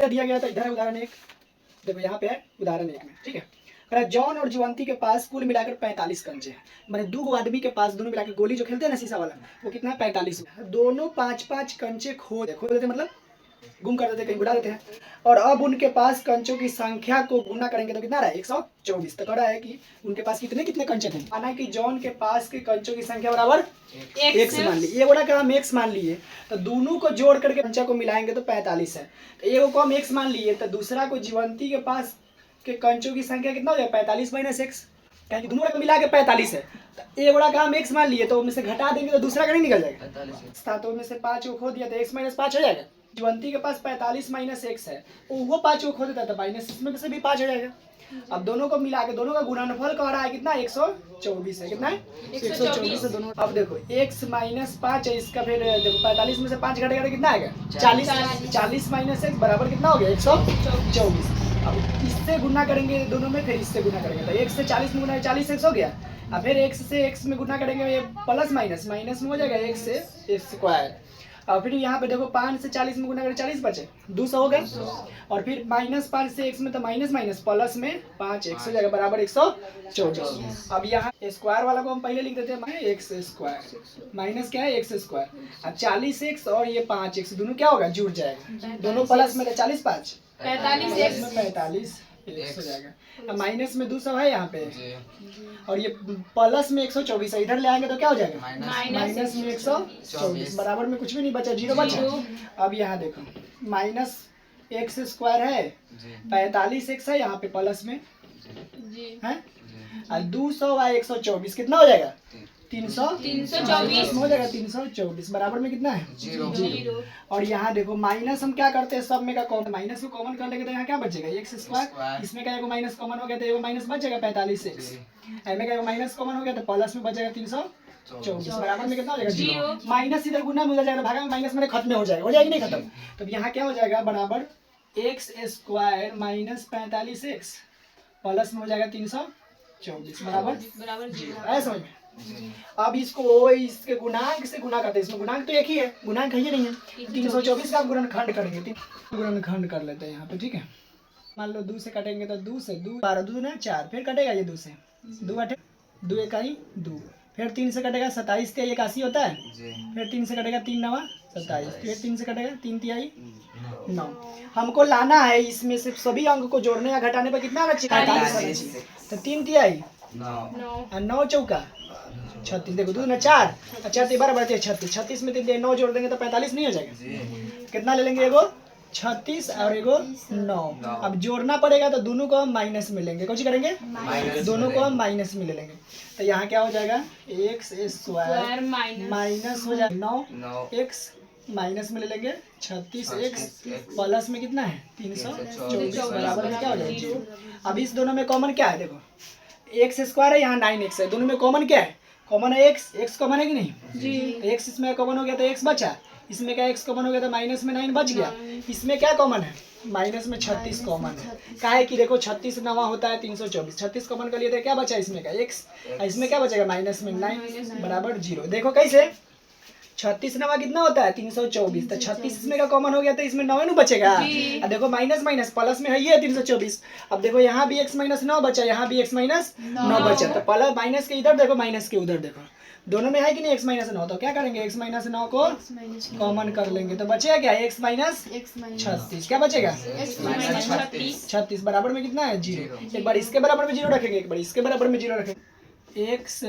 दिया गया था। इधर है उदाहरण एक, देखो यहाँ पे है उदाहरण एक में, ठीक है। जॉन और जुवंती के पास कुल मिलाकर 45 कंचे हैं। मैंने दो आदमी के पास दोनों मिलाकर गोली जो खेलते हैं ना शीशा वाला, वो कितना है 45। दोनों 5-5 कंचे खो देते, मतलब गुम कर देते, कहीं बुला देते हैं। और अब उनके पास कंचों की संख्या को गुना करेंगे तो कितना रहा है 124। तो कह रहा है कि उनके पास कितने कंचे थे। माना कि जॉन के पास के कंचों की संख्या बराबर x मान ली। ये बोला कि हम x मान लिए, तो दोनों को जोड़ करके कंचा को मिलाएंगे तो 45 है। तो एक को हम x मान लिए, तो दूसरा को जीवंती के पास के कंचों की संख्या कितना हो जाए 45 माइनस x, कहेंगे दोनों को मिला के 45 है। तो एक बड़ा का हम x मान लिए, तो उनमें से घटा देंगे तो दूसरा का नहीं निकल जाएगा। तो में से 5 को खो दिया तो x माइनस 5 हो जाएगा। जीवंती के पास 45 माइनस x है, वो 5 को खो देता है तो माइनस इसमें से भी 5 हो जाएगा। अब दोनों को मिला के दोनों का गुणनफल कह रहा है कितना 124 है। कितना है 124 है दोनों। अब देखो x माइनस 5 है, इसका फिर देखो 45 में से 5 घटेगा तो कितना आएगा 40। 40 माइनस x बराबर कितना हो गया 124। अब इससे गुना करेंगे दोनों में, फिर इससे गुना करेंगे तो x से 40 में गुना 40 x हो गया। अब फिर x से x में गुना करेंगे, ये प्लस माइनस में हो जाएगा x से x स्क्वायर। और फिर यहाँ पे देखो 5 से 40 में गुना करें 40 बचे 200 हो गए। और फिर माइनस 5 से x में तो माइनस प्लस में 5 x हो जाएगा बराबर 124। अब यहाँ स्क्वायर वाला को हम पहले लिख देते हैं एक्स स्क्वायर माइनस क्या है x स्क्वायर। अब 40x और ये 5x दोनों क्या होगा जुड़ जाएगा, दोनों प्लस में 40 5 45 हो जाएगा। अब माइनस में 200 है यहाँ पे, और ये प्लस में 124 है, इधर ले आएंगे तो क्या हो जाएगा माइनस में 124 बराबर में कुछ भी नहीं बचा, 0 बचा। अब यहाँ देखो माइनस x स्क्वायर है 45x है यहाँ पे प्लस में है, और 200 और 124 कितना हो जाएगा 324 हो जाएगा। 324 बराबर में कितना है 0। और यहाँ देखो माइनस हम क्या करते हैं सब में का कॉमन, माइनस को कॉमन कर लेंगे तो यहाँ क्या बचेगा x स्क्वायर। इसमें क्या एगो माइनस कॉमन हो गया तो एगो माइनस बचेगा 45x, एमे क्या एगो माइनस कॉमन हो गया तो प्लस में बचेगा 324 बराबर में कितना हो जाएगा 0। माइनस इधर गुना में हो जाएगा, भागा में माइनस में खत्म हो जाएगी नहीं खत्म। तो यहाँ क्या हो जाएगा बराबर x square minus 45x plus में हो जाएगा 324 बराबर 0। ऐसा समझ में। अब इसको इसके गुणांक से गुना करते हैं, इसमें गुणांक तो एक ही है, गुणांक है ही नहीं है। 324 का गुणनखंड करेंगे, गुणनखंड कर लेते हैं यहाँ पे, ठीक है। मान लो 2 से कटेंगे तो 2 से 2 12 2 ना 4, फिर कटेगा ये 2 से 2 अठे 2 इकाई 2, फिर 3 से कटेगा 27 का 81 होता है, फिर 3 से कटेगा 3 9 27, फिर 3 से कटेगा 3 तिहाई 9। हमको लाना है इसमें से सभी अंक को जोड़ने या घटाने पर कितना आना चाहिए, तो 3 तिहाई 9 चौका 36। देखो 2 ना 4 4 12 बचे 36, 36 में 3 9 जोड़ देंगे तो 45 नहीं हो जाएगा। कितना ले लेंगे एगो 36 और एगो 9। अब जोड़ना पड़ेगा तो दोनों को हम माइनस में लेंगे, कुछ करेंगे दोनों को हम माइनस में ले लेंगे। तो यहाँ क्या हो जाएगा x स्क्वायर माइनस हो जाएगा 9x माइनस में ले लेंगे 36x प्लस में कितना है 324 बराबर में क्या हो जाएगा। अब इस दोनों में कॉमन क्या है, देखो x स्क्वायर है यहाँ 9x है, दोनों में कॉमन क्या है, कॉमन है x कॉमन है कि नहीं जी। तो x इसमें कॉमन हो गया तो x बचा, इसमें क्या x कॉमन हो गया तो माइनस में 9 बच गया। इसमें क्या कॉमन है माइनस में 36 कॉमन है, क्या है कि देखो 36 9 होता है 324, 36 कॉमन कर लिए तो क्या बचा इसमें का x, इसमें क्या बचेगा माइनस में 9 बराबर 0। देखो कैसे 36 9 कितना होता है 324, तो 36 इसमें का कॉमन हो गया तो इसमें 9 बचेगा। अब देखो माइनस माइनस प्लस में है ये 324। अब देखो यहाँ भी x माइनस 9 बचा, यहाँ भी x माइनस 9 बचा, तो प्लस माइनस के इधर देखो माइनस के उधर देखो, दोनों में है कि नहीं x माइनस 9, तो क्या करेंगे x माइनस 9 को कॉमन कर लेंगे तो बचेगा क्या x माइनस 36, क्या बचेगा 36 बराबर में कितना है 0। एक बार इसके बराबर में 0 रखेंगे, एक बार इसके बराबर में 0 रखेंगे। x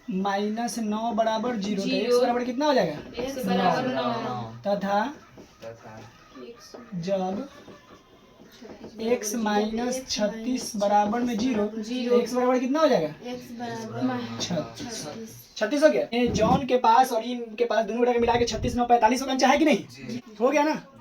माइनस 9 बराबर 0, तो x बराबर कितना हो जाएगा 9 तथा जब x माइनस 36 बराबर में 0, x बराबर कितना हो जाएगा 36 हो गया। जॉन के पास और इनके पास दोनों मिला के 36 9 45 का अंचा है कि नहीं, हो गया ना।